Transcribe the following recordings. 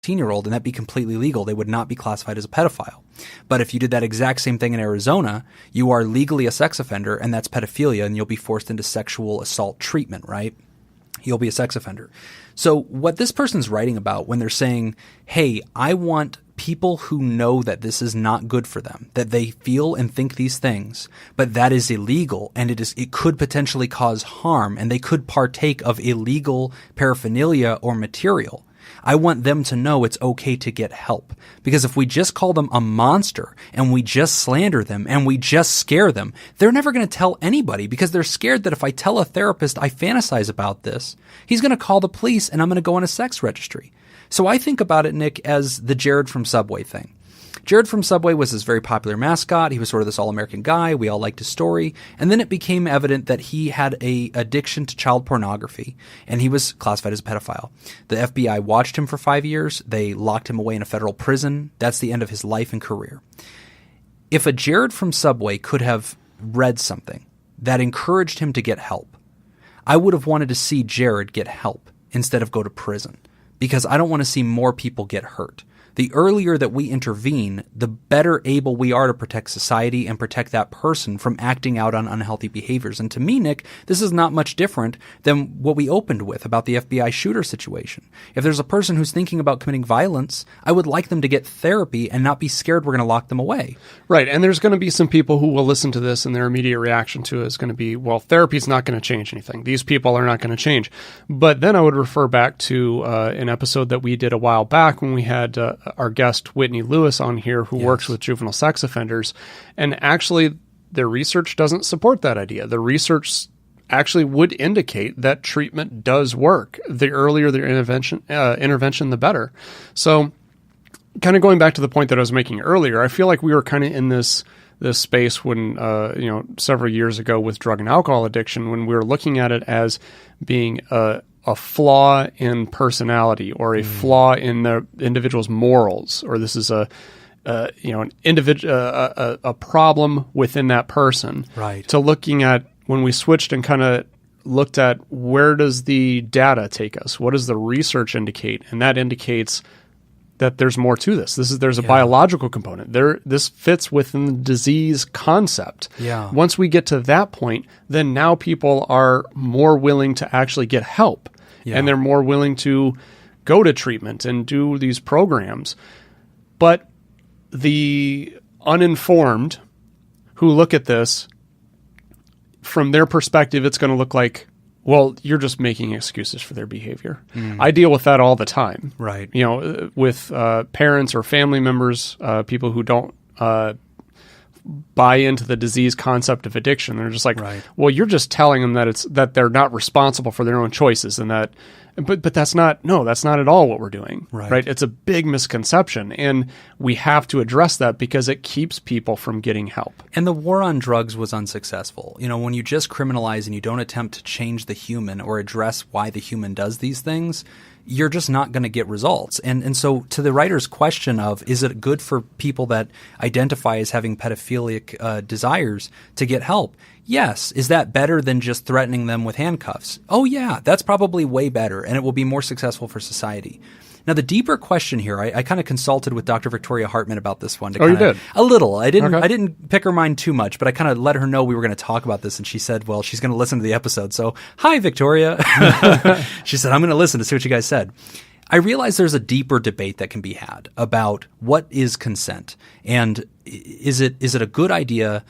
16-year-old, and that'd be completely legal. They would not be classified as a pedophile. But if you did that exact same thing in Arizona, you are legally a sex offender, and that's pedophilia, and you'll be forced into sexual assault treatment, right? You'll be a sex offender. So what this person's writing about when they're saying, hey, I want people who know that this is not good for them, that they feel and think these things, but that is illegal, and it could potentially cause harm, and they could partake of illegal paraphernalia or material. I want them to know it's okay to get help. Because if we just call them a monster and we just slander them and we just scare them, they're never going to tell anybody because they're scared that if I tell a therapist I fantasize about this, he's going to call the police and I'm going to go on a sex registry. So I think about it, Nick, as the Jared from Subway thing. Jared from Subway was this very popular mascot. He was sort of this all-American guy. We all liked his story. And then it became evident that he had a addiction to child pornography, and he was classified as a pedophile. The FBI watched him for 5 years. They locked him away in a federal prison. That's the end of his life and career. If a Jared from Subway could have read something that encouraged him to get help, I would have wanted to see Jared get help instead of go to prison, because I don't want to see more people get hurt. The earlier that we intervene, the better able we are to protect society and protect that person from acting out on unhealthy behaviors. And to me, Nick, this is not much different than what we opened with about the FBI shooter situation. If there's a person who's thinking about committing violence, I would like them to get therapy and not be scared we're going to lock them away. Right. And there's going to be some people who will listen to this and their immediate reaction to it is going to be, well, therapy's not going to change anything. These people are not going to change. But then I would refer back to an episode that we did a while back when we had our guest Whitney Lewis on here, who works with juvenile sex offenders. And actually, their research doesn't support that idea. The research actually would indicate that treatment does work. The earlier the intervention, the better. So kind of going back to the point that I was making earlier, I feel like we were kind of in this space when, several years ago with drug and alcohol addiction, when we were looking at it as being a flaw in personality or a flaw in the individual's morals, or this is an individual, a problem within that person. Right. To looking at when we switched and kind of looked at where does the data take us? What does the research indicate? And that indicates that there's more to this. There's a biological component. This fits within the disease concept. Yeah. Once we get to that point, then now people are more willing to actually get help. Yeah. And they're more willing to go to treatment and do these programs. But the uninformed who look at this, from their perspective, it's going to look like, well, you're just making excuses for their behavior. I deal with that all the time. Right. With parents or family members, people who don't buy into the disease concept of addiction. They're just like, well, you're just telling them that they're not responsible for their own choices, and that, but that's not at all what we're doing. Right. It's a big misconception, and we have to address that because it keeps people from getting help. And the war on drugs was unsuccessful. When you just criminalize and you don't attempt to change the human or address why the human does these things, you're just not going to get results. And so to the writer's question of, is it good for people that identify as having pedophilic desires to get help? Yes. Is that better than just threatening them with handcuffs? Oh, yeah, that's probably way better, and it will be more successful for society. Now, the deeper question here, I kind of consulted with Dr. Victoria Hartman about this one. You did? A little. I didn't pick her mind too much, but I kind of let her know we were going to talk about this, and she said, well, she's going to listen to the episode. So, hi, Victoria. She said, I'm going to listen to see what you guys said. I realize there's a deeper debate that can be had about what is consent, and is it a good idea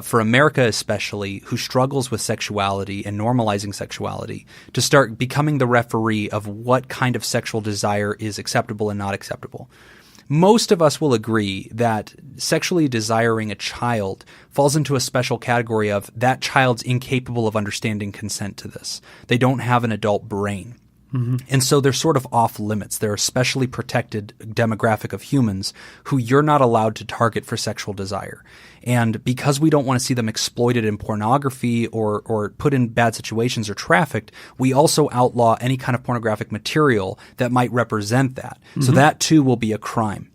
for America especially, who struggles with sexuality and normalizing sexuality, to start becoming the referee of what kind of sexual desire is acceptable and not acceptable. Most of us will agree that sexually desiring a child falls into a special category of that child's incapable of understanding consent to this. They don't have an adult brain. Mm-hmm. And so they're sort of off limits. They're a specially protected demographic of humans who you're not allowed to target for sexual desire. And because we don't want to see them exploited in pornography or put in bad situations or trafficked, we also outlaw any kind of pornographic material that might represent that. Mm-hmm. So that too will be a crime.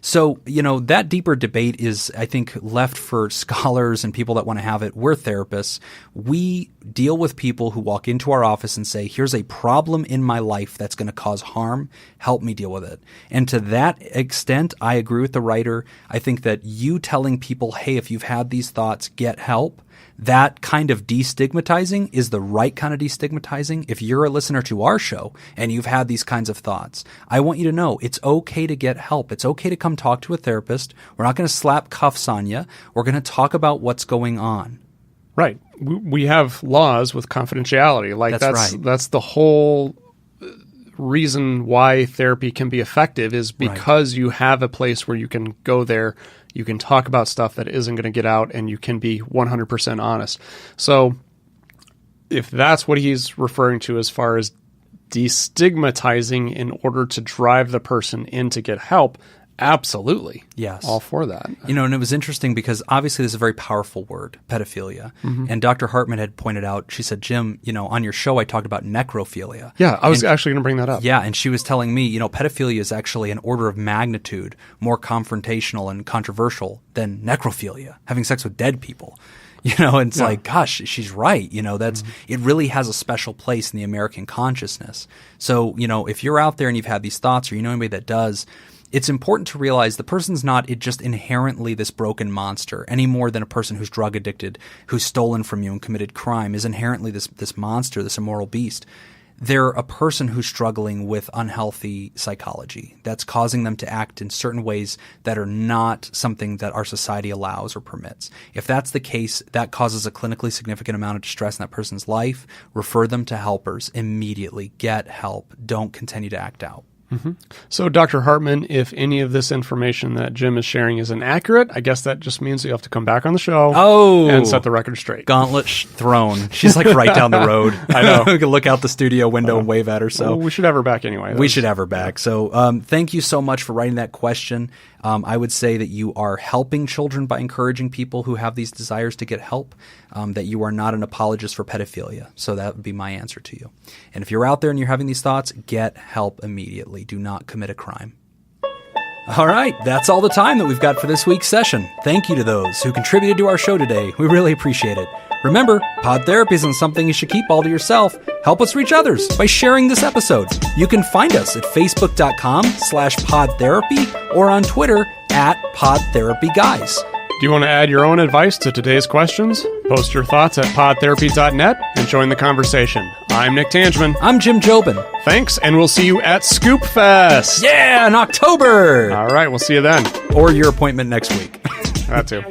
So, that deeper debate is, I think, left for scholars and people that want to have it. We're therapists. We deal with people who walk into our office and say, here's a problem in my life that's going to cause harm. Help me deal with it. And to that extent, I agree with the writer. I think that you telling people, hey, if you've had these thoughts, get help. That kind of destigmatizing is the right kind of destigmatizing. If you're a listener to our show and you've had these kinds of thoughts, I want you to know it's okay to get help. It's okay to come talk to a therapist. We're not going to slap cuffs on you. We're going to talk about what's going on. Right. We have laws with confidentiality. That's the whole reason why therapy can be effective is because you have a place where you can go there. You can talk about stuff that isn't going to get out, and you can be 100% honest. So if that's what he's referring to as far as destigmatizing in order to drive the person in to get help, absolutely. Yes. All for that. And it was interesting because obviously this is a very powerful word, pedophilia. Mm-hmm. And Dr. Hartman had pointed out, she said, Jim, on your show I talked about necrophilia. Yeah, I was actually going to bring that up. Yeah, and she was telling me, pedophilia is actually an order of magnitude more confrontational and controversial than necrophilia, having sex with dead people. It's like, gosh, she's right. That's it really has a special place in the American consciousness. So, if you're out there and you've had these thoughts or you know anybody that does, it's important to realize the person's not just inherently this broken monster any more than a person who's drug addicted, who's stolen from you and committed crime is inherently this monster, this immoral beast. They're a person who's struggling with unhealthy psychology that's causing them to act in certain ways that are not something that our society allows or permits. If that's the case, that causes a clinically significant amount of distress in that person's life. Refer them to helpers immediately. Get help. Don't continue to act out. Mm-hmm. So, Dr. Hartman, if any of this information that Jim is sharing is inaccurate, I guess that just means that you have to come back on the show and set the record straight. Gauntlet thrown. She's like right down the road. I know. We can look out the studio window and wave at her. So we should have her back anyway. We should have her back. So thank you so much for writing that question. I would say that you are helping children by encouraging people who have these desires to get help, that you are not an apologist for pedophilia. So that would be my answer to you. And if you're out there and you're having these thoughts, get help immediately. Do not commit a crime. All right, that's all the time that we've got for this week's session. Thank you to those who contributed to our show today. We really appreciate it. Remember, pod therapy isn't something you should keep all to yourself. Help us reach others by sharing this episode. You can find us at facebook.com/podtherapy or on Twitter @PodTherapyGuys. Do you want to add your own advice to today's questions? Post your thoughts at podtherapy.net and join the conversation. I'm Nick Tangeman. I'm Jim Jobin. Thanks, and we'll see you at Scoop Fest. Yeah, in October. All right, we'll see you then. Or your appointment next week. That too.